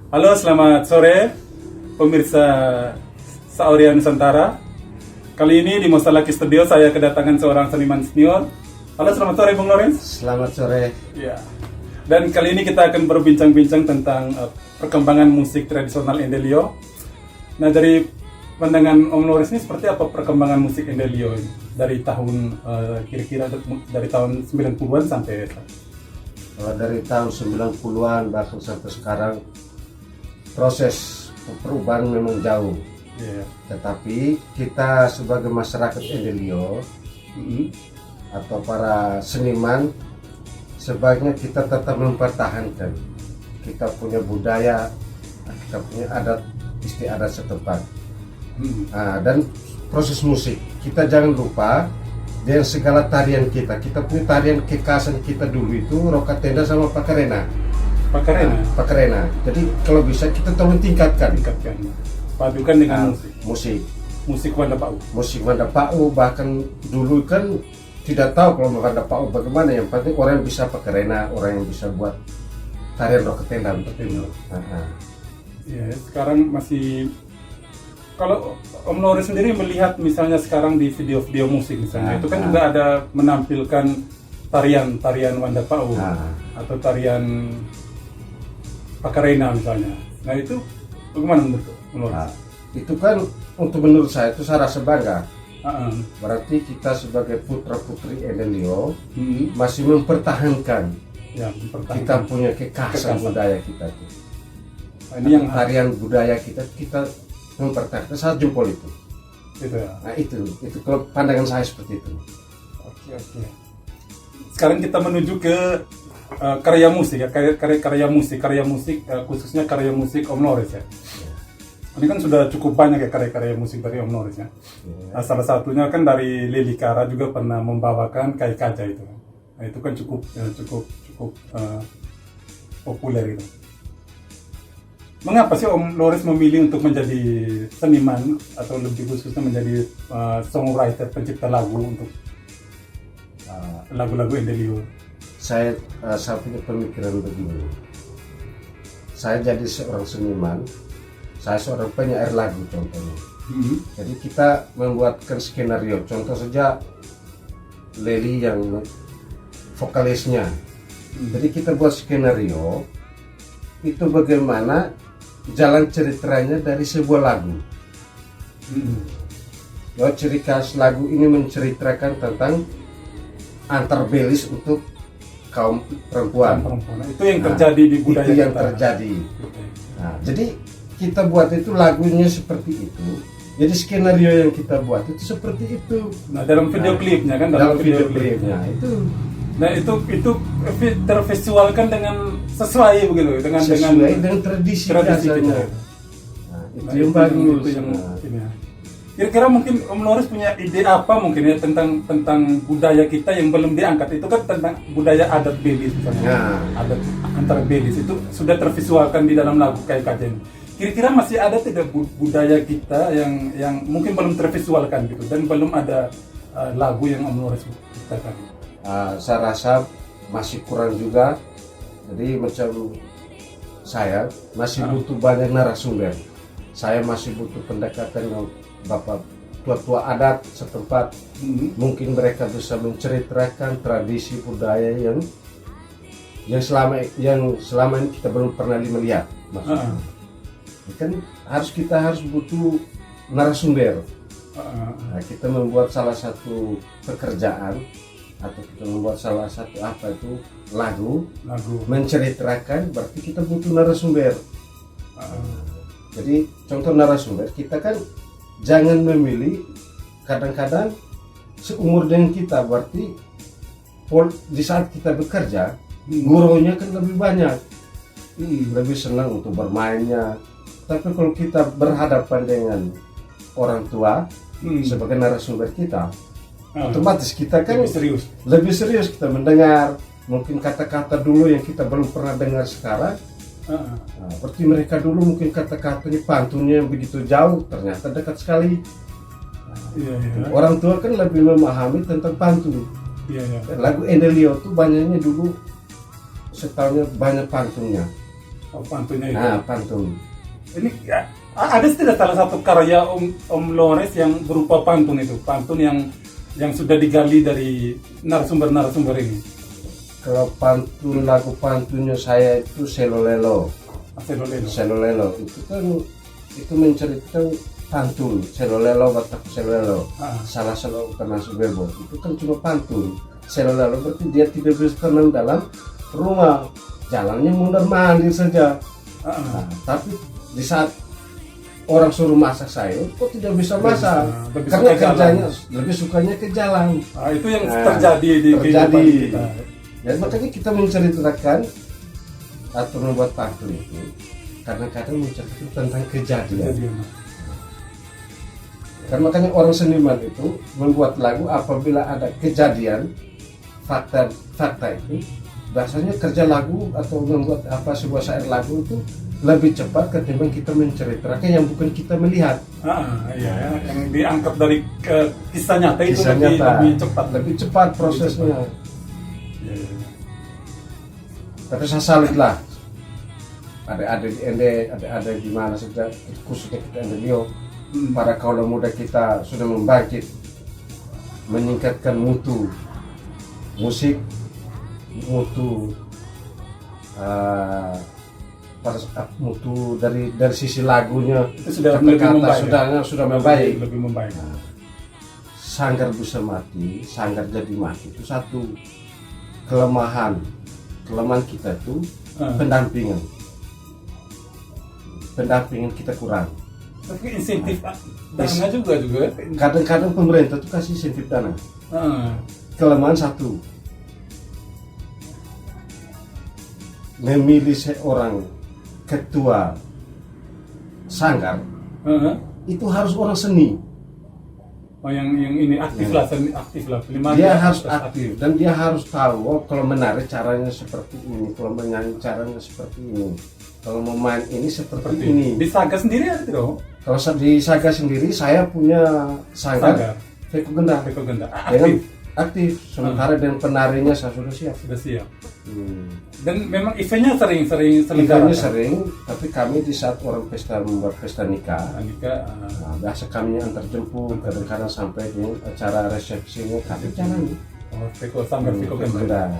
Halo, selamat sore pemirsa Saoria Nusantara. Kali ini di Mosalaki Studio saya kedatangan seorang seniman senior. Halo, selamat sore Bung Lawrence. Selamat sore. Ya. Dan kali ini kita akan berbincang-bincang tentang perkembangan musik tradisional Endelio. Nah, dari pandangan Om Lawrence ini seperti apa perkembangan musik Endelio ini? Dari tahun kira-kira dari tahun 90-an sampai Dari tahun 90-an bahkan sampai sekarang proses perubahan memang jauh. Yeah. Tetapi kita sebagai masyarakat Endelio atau para seniman sebaiknya kita tetap mempertahankan kita punya budaya, kita punya adat istiadat setempat. Dan proses musik kita jangan lupa dengan segala tarian kita punya tarian kekhasan kita dulu itu rokatenda sama pakarena. Pakarena. Jadi kalau bisa kita tolong tingkatkan. Padukan dengan musik Wanda Pau. Bahkan dulu kan tidak tahu kalau Wanda Pau bagaimana. Yang penting orang yang bisa pakarena, orang yang bisa buat tarian rokatenda. Ya, sekarang masih. Kalau Om Lawrence sendiri melihat misalnya sekarang di video-video musik misalnya, itu kan juga ada menampilkan tarian Wanda Pau atau tarian Pakarena misalnya. Nah itu bagaimana menurut Om Lawrence? Itu kan untuk menurut saya itu saya rasa bangga. Berarti kita sebagai putra-putri Endelio masih mempertahankan, kita punya kekhasan budaya kita itu. Ini yang tarian budaya kita mempertahankan, saya jempol itu. Nah itu kalau pandangan saya seperti itu. Oke. Sekarang kita menuju ke karya musik ya, karya musik khususnya karya musik Om Lawrence ya. Ini kan sudah cukup banyak ya karya musik dari Om Lawrence ya. Salah satunya kan dari Lili Kara juga pernah membawakan Kai Kaca itu. Nah itu kan cukup populer itu. Mengapa sih Om Lawrence memilih untuk menjadi seniman atau lebih khususnya menjadi songwriter, pencipta lagu untuk lagu-lagu Endelio? Saya punya pemikiran begini. Saya jadi seorang seniman, saya seorang penyair lagu contohnya. Jadi kita membuatkan skenario. Contoh saja Leli yang vokalisnya. Jadi kita buat skenario itu bagaimana jalan ceritanya dari sebuah lagu. Ciri khas lagu ini menceritakan tentang antarbelis untuk kaum perempuan. Itu yang terjadi di budaya itu yang kita. Terjadi. Nah, jadi kita buat itu lagunya seperti itu. Jadi skenario yang kita buat itu seperti itu. Nah dalam video klipnya kan dalam video klipnya itu. Nah itu tervisualkan dengan sesuai begitu dengan tradisi kita. Itu yang bagus. Kira-kira mungkin Om Lawrence punya ide apa mungkin ya tentang budaya kita yang belum diangkat. Itu kan tentang budaya adat Belis misalnya. Adat antara Belis itu sudah tervisualkan di dalam lagu Kai Kajen. Kira-kira masih ada tidak budaya kita yang mungkin belum tervisualkan gitu dan belum ada lagu yang Om Lawrence ciptakan? Saya rasa masih kurang juga. Jadi macam saya masih butuh banyak narasumber. Saya masih butuh pendekatan dengan bapak tua-tua adat setempat. Mungkin mereka bisa menceritakan tradisi budaya yang selama ini kita belum pernah melihat. Maksudnya kan kita harus butuh narasumber. Kita membuat salah satu pekerjaan atau kita membuat salah satu lagu menceritakan, berarti kita butuh narasumber. Jadi contoh narasumber kita kan jangan memilih kadang-kadang seumur dengan kita, berarti di saat kita bekerja gurunya kan lebih banyak, lebih senang untuk bermainnya. Tapi kalau kita berhadapan dengan orang tua sebagai narasumber kita, otomatis kita kan lebih serius kita mendengar mungkin kata-kata dulu yang kita belum pernah dengar sekarang. Seperti mereka dulu mungkin kata-katanya pantunnya yang begitu jauh ternyata dekat sekali. Orang tua kan lebih memahami tentang pantun. Lagu Endelio tuh banyaknya dulu setahunya banyak pantunnya. Oh, pantunnya itu. Nah, pantun. Ini ya, ada tidak salah satu karya Om Lores yang berupa pantun itu, pantun yang sudah digali dari narasumber ini. Kalau pantun, lagu pantunnya saya itu Selolelo. Selolelo itu kan itu menceritakan pantun. Selolelo batak selolelo. Salah selo tanah subebo. Itu kan cuma pantun. Selolelo berarti dia tidak bisa tenang dalam rumah. Jalannya mundur mandir saja. Nah, tapi di saat orang suruh masak sayur, kok tidak bisa masak? Karena kerjanya lebih sukanya ke jalan. Itu yang terjadi di kehidupan kita. Ya, makanya kita menceritakan atau membuat pantun itu kadang-kadang menceritakan tentang kejadian. Kan makanya orang seniman itu membuat lagu apabila ada kejadian fakta itu, biasanya kerja lagu atau membuat sebuah syair lagu itu lebih cepat ketimbang kita menceritakan yang bukan kita melihat. Iya, yang diangkat dari kisah nyata itu lebih cepat prosesnya. Tapi saya salut lah, ada di ND, ada di mana saja, khususnya kita NDO, para kaula muda kita sudah membangkit, meningkatkan mutu musik, mutu mutu dari sisi lagunya itu sudah membaik. Lebih membaik. Sanggar bisa mati, sanggar jadi mati itu satu kelemahan kita itu pendampingan kita kurang. Tapi insentif dana juga kadang-kadang pemerintah tuh kasih insentif dana. Kelemahan satu, memilih seorang ketua sanggar itu harus orang seni. Yang ini aktif lah. Dia harus aktif dan dia harus tahu kalau menari caranya seperti ini, kalau menyanyi caranya seperti ini, kalau mau main ini seperti ini. Di Saga sendiri ada tuh? Kalau di Saga sendiri saya punya sanggar Veko Genda. Aktif. Sementara dengan penarinya saya sudah siap. Dan memang eventnya sering. Eventnya sering, tapi kami di saat orang membuat pesta nikah. Nah, biasa kami antar jemput, kadang-kadang sampai di acara resepsinya kami jalan. Sanggar Veko Genda.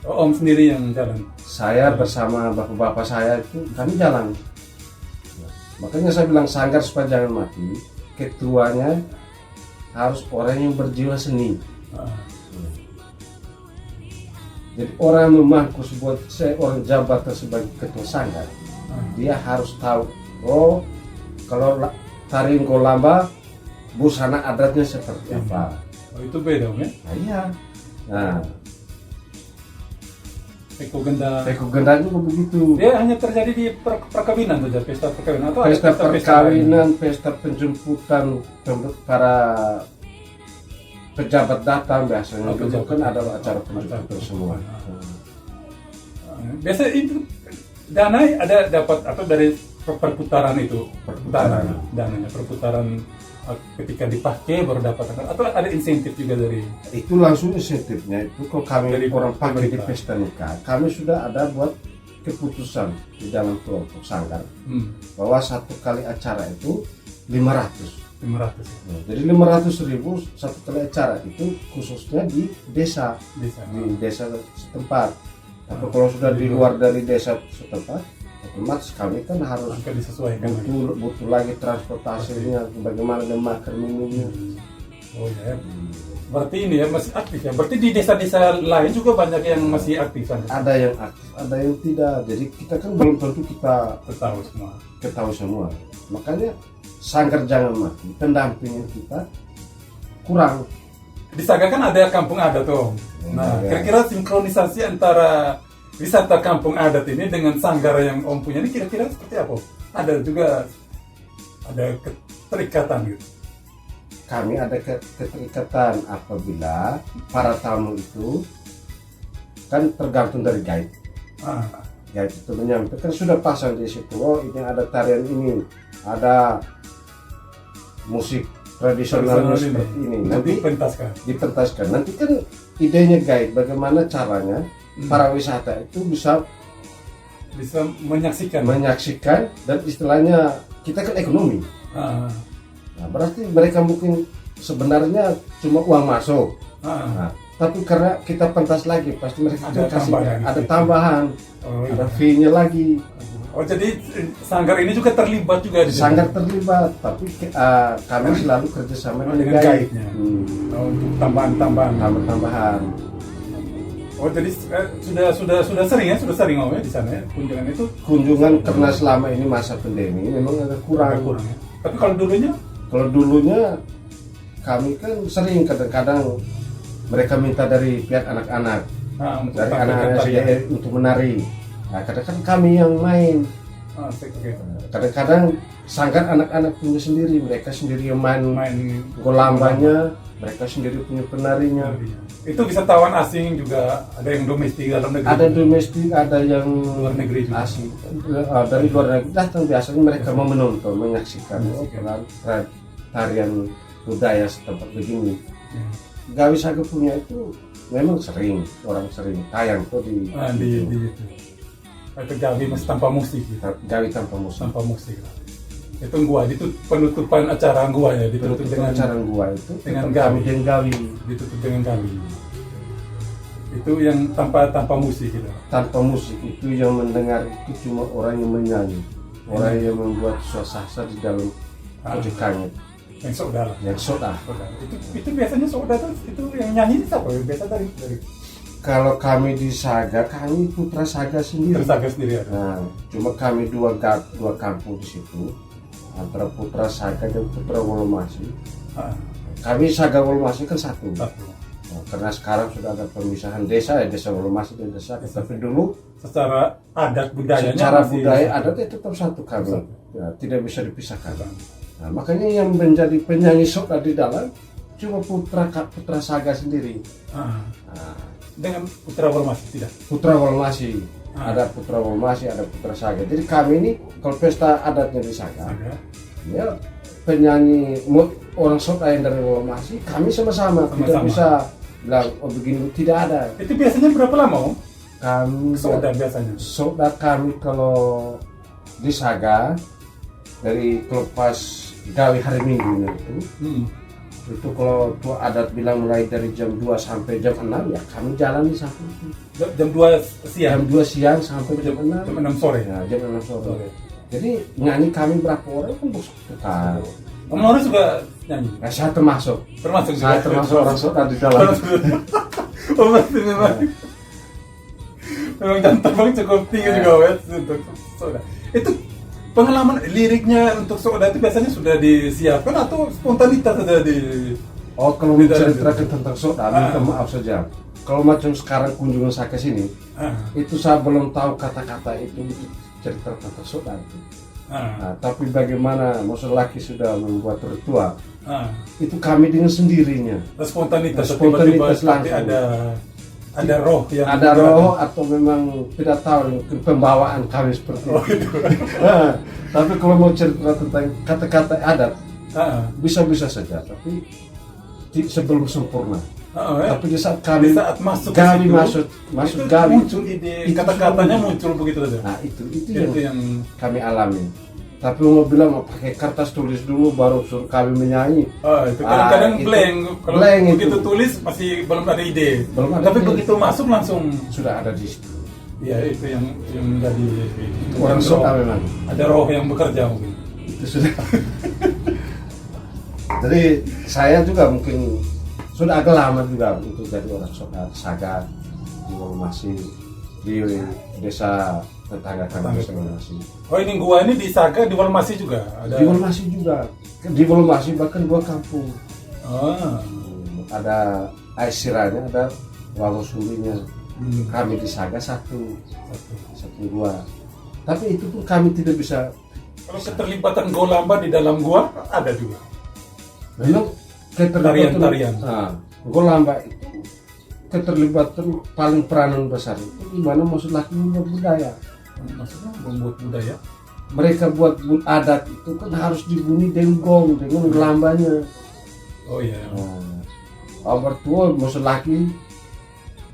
Om sendiri yang jalan. Saya bersama bapak-bapak saya itu kami jalan. Makanya saya bilang sanggar supaya jangan mati, ketuanya harus orang yang berjiwa seni. Jadi orang yang memangku seorang jabatan sebagai ketua sanggar, dia harus tahu, kalau tari Golamba busana adatnya seperti apa. Itu beda, ya? Iya. Nah, Veko Genda juga begitu. Dia hanya terjadi di perkawinan saja, pesta perkawinan atau pesta perkawinan, pesta penjemputan para pejabat datang biasanya. Itu kan ada acara penjemputan semua. Biasa itu dana ada dapat atau dari perputaran itu, dananya perputaran ketika dipakai baru dapat, atau ada insentif juga dari itu. Langsung insentifnya itu kalau kami dari orang pakai di pesta nikah, kami sudah ada buat keputusan di dalam kelompok sanggar bahwa satu kali acara itu 500. Jadi 500.000 satu kali acara itu khususnya di desa setempat. Tapi kalau sudah di luar dari desa setempat, otomatis kami kan harus butuh lagi transportasinya, bagaimana dia makan minumnya. Berarti ini ya masih aktif ya. Berarti di desa-desa lain juga banyak yang masih aktif kan? Ada yang aktif, ada yang tidak. Jadi kita kan belum tentu kita ketahui semua. Makanya sanggar jangan mati, pendampingan kita kurang. Di Saga kan ada kampung adat tuh. Nah, kira-kira sinkronisasi antara wisata kampung adat ini dengan sanggar yang Om punya ini kira-kira seperti apa? Ada juga keterikatan gitu. Kami ada keterikatan apabila para tamu itu kan tergantung dari guide. Guide itu menyampaikan sudah pasang di situ, ini ada tarian ini, ada musik tradisional seperti ini. Nanti dipentaskan. Nanti kan idenya guide bagaimana caranya para wisata itu bisa bisa menyaksikan. Dan istilahnya kita kan ekonomi. Nah, berarti mereka mungkin sebenarnya cuma uang masuk. Nah, tapi karena kita pentas lagi, pasti mereka ada kasih tambahan, ada tambahan, ada fee-nya lagi. Oh, jadi Sanggar ini juga terlibat juga di sini? Sangat terlibat, tapi kami selalu kerjasama dengan guide-nya. Untuk tambahan. Oh, jadi sudah sering ya, di sana ya kunjungan itu? Kunjungan karena selama ini masa pandemi memang agak kurang. Ya. Tapi kalau dulunya? Kalau dulunya kami kan sering, kadang-kadang mereka minta dari pihak anak-anak, dari anak-anak saya untuk menari. Nah, kadang-kadang kami yang main. Kadang-kadang Sanggar anak-anak punya sendiri, mereka sendiri yang main golambanya, mereka sendiri punya penarinya. Itu wisatawan asing juga, ada yang domestik dalam negeri? Ada domestik, ada yang luar negeri juga. Asing. Dari luar negeri datang, biasanya mereka mau menonton, menyaksikan tarian budaya setempat begini. Gawi Saga punya itu memang orang sering tayang tuh di itu. Gawi tanpa musik gitu. Gawi tanpa musik. Itu gua, itu penutupan acara gua ya, ditutup dengan acara gua itu dengan Gawi. Ditutup dengan Gawi. Itu yang tanpa musik gitu. Tanpa musik itu yang mendengar itu cuma orang yang menyanyi, orang yang membuat suasana di dalam ojekannya. Yang soda. Itu biasanya soda tuh itu yang nyanyi siapa? Biasa dari kalau kami di Saga, kami Putra Saga sendiri. Ya. Nah, cuma kami dua kampung di situ, antara Putra Saga dan Putra Wolomasi. Kami Saga Wolomasi kan satu. Nah, karena sekarang sudah ada pemisahan desa ya, desa Wolomasi dan desa. Tapi dulu secara adat budayanya, secara budaya adatnya tetap satu kami. Ya, tidak bisa dipisahkan. Nah, makanya yang menjadi penyanyi soda di dalam cuma Putra Saga sendiri. Dengan Putra Wolomasi tidak? Putra Wolomasi. Ada Putra Wolomasi, ada Putra Saga. Jadi kami ini kalau pesta adatnya di Saga, ya penyanyi orang soda yang dari Wolomasi, kami sama-sama. Tidak bisa bilang begini, tidak ada. Itu biasanya berapa lama, Om? Kami soda biasanya. Soda kami kalau di Saga dari kelepas Gawi hari Minggunya itu kalau tua adat bilang mulai dari jam 2 sampai jam 6 ya kami jalan di sana. Jam 2 siang? Jam 2 siang sampai jam 6. Jam 6 sore? Ya, jam 6 sore. Jadi nyanyi kami berapa orang kan bos kita. Om Loris juga nyanyi? Ya, saya termasuk. Saya termasuk orang soda di dalam. Oh, pasti memang jantan bang cukup tinggi juga wet untuk soda. Itu pengalaman liriknya untuk soda itu biasanya sudah disiapkan atau spontanitas saja di? Oh, kalau menceritakan tentang soda, minta maaf saja. Kalau macam sekarang kunjungan saya ke sini, itu saya belum tahu kata-kata itu cerita tentang soda itu. Nah, tapi bagaimana maksud laki sudah membuat ritual, itu kami dengan sendirinya. Spontanitas langsung. Ada roh yang ada roh atau memang tidak tahu mungkin pembawaan kami seperti itu. Nah, tapi kalau mau cerita tentang kata-kata adat bisa-bisa saja, tapi sebelum sempurna. Tapi di saat masuk Gawi muncul ide kata-katanya muncul begitu saja. Nah, itu yang kami alami. Tapi mau bilang mau pakai kertas tulis dulu baru suruh kami menyanyi. Itu kadang-kadang blank. Kalau begitu itu. Tulis masih belum ada ide. Tapi begitu masuk langsung sudah ada di situ. Ya itu yang menjadi orang soda memang. Ada roh yang bekerja mungkin. Itu sudah. Jadi saya juga mungkin sudah agak lama juga untuk jadi orang soda Saga di Wolomasi di desa tetangga kami Wolomasi. Oh, ini gua ini di Saga di Wolomasi juga ada. Di Wolomasi juga. Di Wolomasi bahkan 2 kampung. Ada Aisiranya, ada Wangosumbinya. Kami di Saga satu dua. Tapi itu pun kami tidak bisa. Kalau keterlibatan golamba di dalam gua ada juga. Memang keterlibatan tarian. Golamba itu keterlibatan paling peranan besar itu gimana maksud laki membuat budaya. Maksudnya membuat budaya? Mereka buat adat itu kan harus dibunyi dengan gelambanya. Oh iya. Bertua maksud laki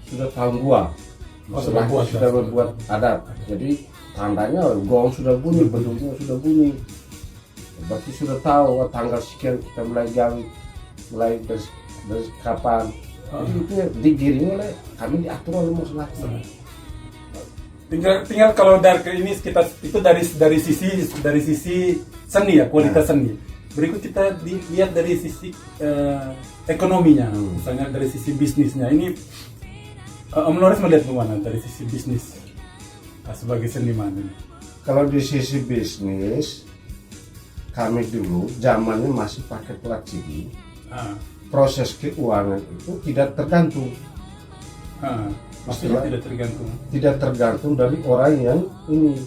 sudah tahun 2. Maksud laki sudah membuat adat. Jadi tandanya gong sudah bunyi, bedugnya sudah bunyi, berarti sudah tahu tanggal sekian kita mulai jawab, mulai dari kapan. Jadi itu digiring oleh kami, diatur oleh musnahnya. Tinggal kalau dari ini kita itu dari sisi seni ya, kualitas seni. Berikut kita lihat dari sisi ekonominya, misalnya dari sisi bisnisnya. Ini Om Loris melihat bagaimana dari sisi bisnis sebagai seniman ini? Kalau di sisi bisnis, kami dulu zamannya masih pakai plat CD. Proses keuangan itu tidak tergantung. Maksudnya tidak tergantung dari orang yang ini.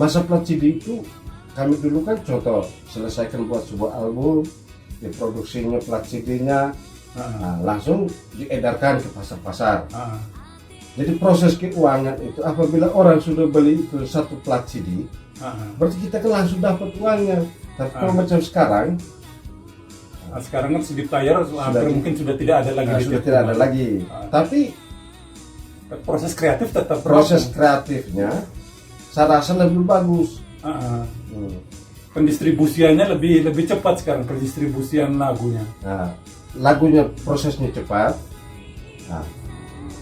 Masa plat CD itu kami dulu kan contoh selesaikan buat sebuah album, diproduksinya plat CD-nya, langsung diedarkan ke pasar-pasar. Jadi proses keuangan itu apabila orang sudah beli itu satu plat CD, berarti kita kan langsung dapat uangnya. Tapi kalau macam sekarang kan CD player mungkin sudah tidak ada lagi. Sudah tidak ada lagi. Tapi proses kreatif tetap. Proses kreatifnya saya rasa lebih bagus. Pendistribusiannya lebih cepat sekarang, pendistribusian lagunya. Lagunya prosesnya cepat.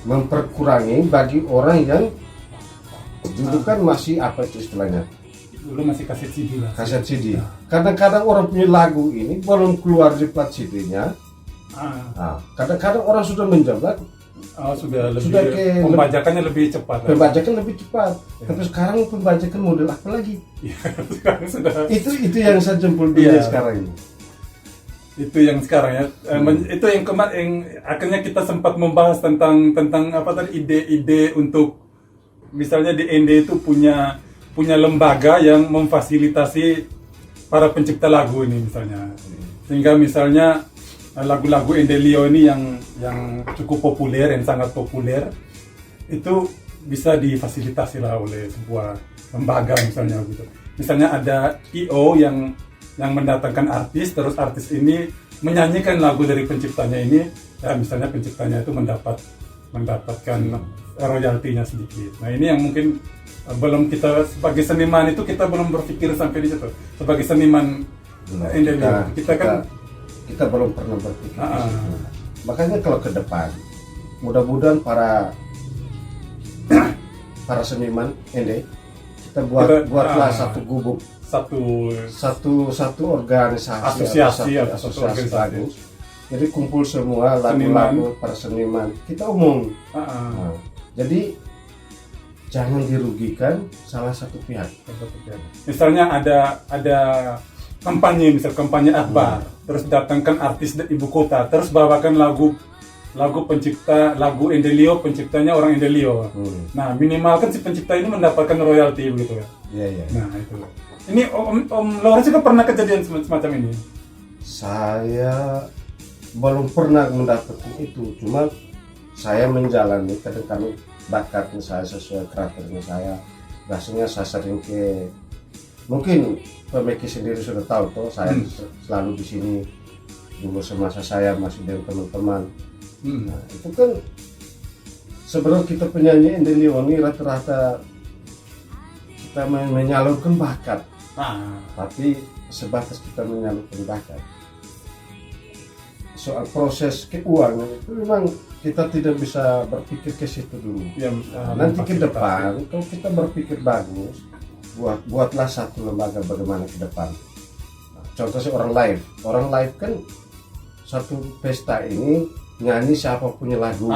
Memperkurangi bagi orang yang dulu kan masih apa itu istilahnya? Dulu masih kaset CD lah. Kaset CD. Kadang-kadang orang punya lagu ini belum keluar di plat CD-nya. Kadang-kadang orang sudah menjabat. Sudah pembajakannya lebih cepat. Pembajakan lebih cepat. Tapi sekarang pembajakan model apa lagi? Sekarang sudah. Itu yang saya jempol dunia sekarang ini. Itu yang sekarang ya. Itu yang kemarin akhirnya kita sempat membahas tentang apa tadi, ide-ide untuk misalnya di ND itu punya lembaga yang memfasilitasi para pencipta lagu ini misalnya. Sehingga misalnya lagu-lagu Endelio ini yang cukup populer, yang sangat populer, itu bisa difasilitasi lah oleh sebuah lembaga misalnya gitu. Misalnya ada IO yang mendatangkan artis, terus artis ini menyanyikan lagu dari penciptanya ini, ya misalnya penciptanya itu mendapatkan royaltinya sedikit. Nah ini yang mungkin belum kita sebagai seniman itu kita belum berpikir sampai di situ. Sebagai seniman Endelio kita belum pernah berpikir. Makanya kalau ke depan, mudah-mudahan para seniman ND kita buatlah satu gubuk, satu organisasi bagus. Jadi kumpul semua lagu-lagu para seniman, kita umum. Jadi jangan dirugikan salah satu pihak. Misalnya ada kampanye Akbar, terus datangkan artis dari ibu kota, terus bawakan lagu Endelio, penciptanya orang Endelio. Nah minimal kan si pencipta ini mendapatkan royalti begitu ya. Iya. Nah itu. Ini Om Loris juga pernah kejadian semacam ini? Saya belum pernah mendapatkan itu, cuma saya menjalani kadang-kadang bakatnya saya sesuai karakternya saya. Biasanya saya sering ke, mungkin pemikir sendiri sudah tahu toh saya selalu di sini dulu semasa saya masih dengan teman-teman. Nah, itu kan sebenarnya kita penyanyi Endelio ini rata-rata kita menyalurkan bakat, tapi sebatas kita menyalurkan bakat. Soal proses keuangan itu memang kita tidak bisa berpikir ke situ dulu. Nanti ke depan kalau kita berpikir bagus, buatlah satu lembaga bagaimana ke depan. Contohnya orang live kan satu pesta ini nyanyi siapa punya lagu.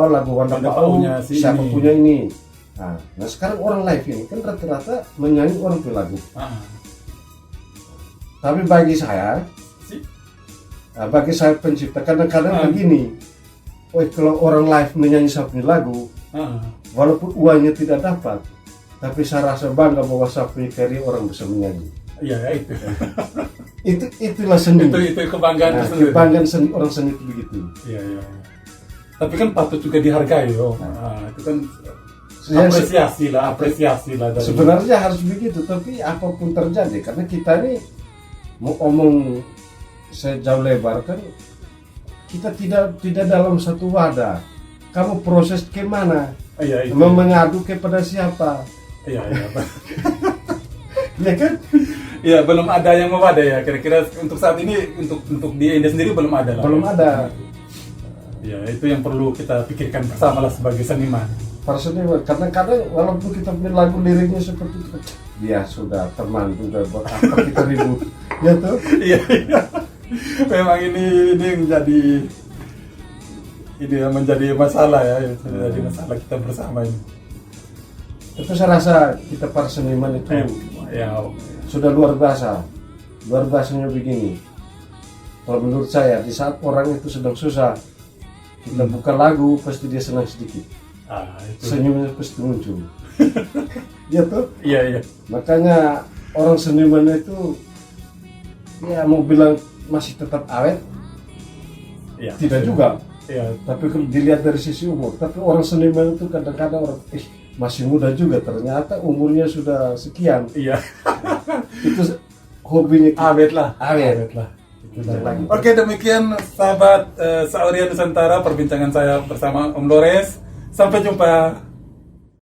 Lagu Wanda Pau siapa punya ini. Nah sekarang orang live ini kan rata-rata menyanyi orang punya lagu. Tapi bagi saya pencipta kadang-kadang begini. Kalau orang live menyanyi siapa punya lagu, walaupun uangnya tidak dapat, tapi saya rasa bangga bahwa saya punya karya orang bisa menyanyi. Iya itu. Itulah seni. Itu kebanggaan tersendiri. Kebanggaan seni, orang seni itu begitu. Iya. Tapi kan patut juga dihargai loh. Itu kan apresiasi lah. Sebenarnya harus begitu, tapi apapun terjadi karena kita ini mau omong sejauh lebar kan kita tidak dalam satu wadah. Kamu proses kemana? Mengadu kepada siapa? Iya, iya. Ya kan? Iya, belum ada yang memadai ya. Kira-kira untuk saat ini untuk di India sendiri belum ada lah. Belum ada. Ya, itu yang perlu kita pikirkan bersama lah sebagai seniman. Para seniman, kadang-kadang walaupun kita punya lagu liriknya seperti itu, ya sudah teman juga buat apa kita ribut, ya tuh. Iya, iya. Memang ini menjadi masalah ya, menjadi masalah kita bersama ini. Itu saya rasa kita para seniman itu Ya, sudah luar biasa. Luar biasanya begini. Kalau menurut saya, di saat orang itu sedang susah, kita buka lagu, pasti dia senang sedikit. itu. Senyumnya pasti muncul. Ya tuh. Iya, iya. Makanya orang seniman itu, ya mau bilang masih tetap awet, Iya. tidak juga. Iya. Tapi kalau dilihat dari sisi umur, tapi orang seniman itu kadang-kadang orang masih muda juga, ternyata umurnya sudah sekian. Iya. Itu hobinya Awet lah. Awet. lah. Tidak lagi. Oke, demikian sahabat Sauria Nusantara, perbincangan saya bersama Om Lores. Sampai jumpa.